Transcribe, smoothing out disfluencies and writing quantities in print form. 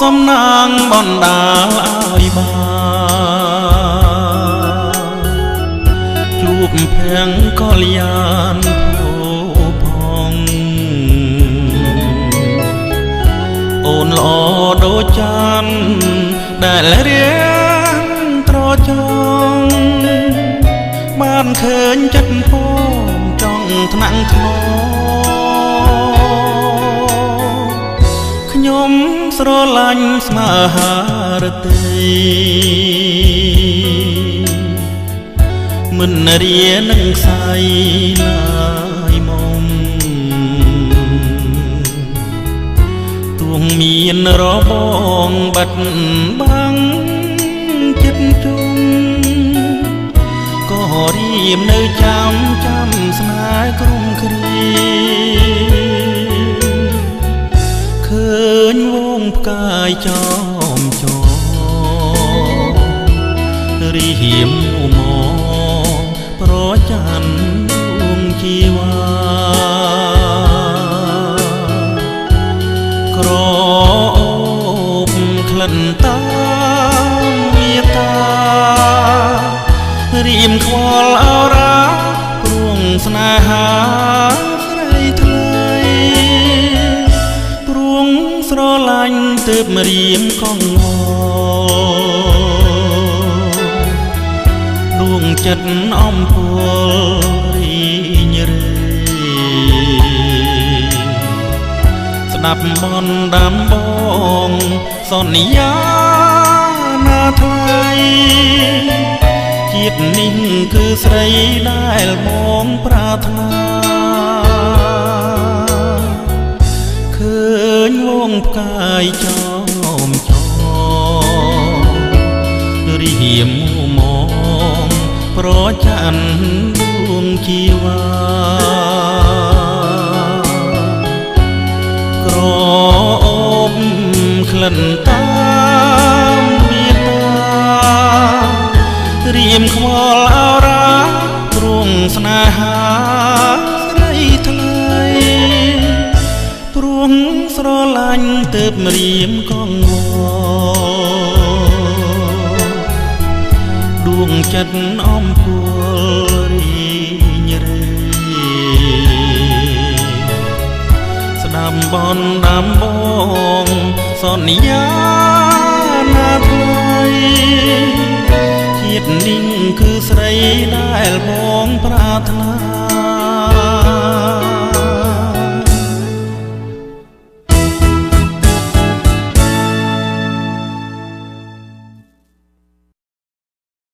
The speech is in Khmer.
សំណាងបណ្ដាលឲ្យបានជួបភៀងកល្យានភោផងអូនល្អដូចចានដែលរៀងត្រចង់បានឃើញចិត្តផងចង់ថ្នាក់ថ្មខ្ញុំស្រឡាញ់ស្មាហារតីមិនរៀននឹងខ្សែឡើយមុំទួងមានរបងបាត់បាំងចិត្តជុំក៏រៀមនៅចាំស្នេហ៍ក្រុមគ្រាឃើញវងផ្កាយចោមចោរីហៀមមកប្រច័នដួងជីវ៉ាក្រអូបក្លិនតាមមេតារៀមខ្វល់អរ៉ាព្រួងស្នេហាស្រីថ្លៃព្រួងស្រឡាញ់ទើបរៀមកងដួងចិត្តអំពូលរីញរេស្ដាប់បនដាំបងសន្យាណាថ្លៃជាតិនេះគឺស្រីដែលបងប្រាថ្នាឃើញវងផ្កាយចោមចោរីហៀមមកប្រច័នដួងជីវ៉ាក្រអូបក្លិនតាមមេតារៀមខ្វល់អរ៉ាទ្រង់ស្នេហាស្រីថ្លៃព្រួងស្រឡាញ់ទើបរៀមកងដួងចិត្តអំពូលរីញរេស្ដាប់បនដាំបងសន្យាណាថ្លៃជាតិនេះគឺស្រីដែលបងប្រាថ្នា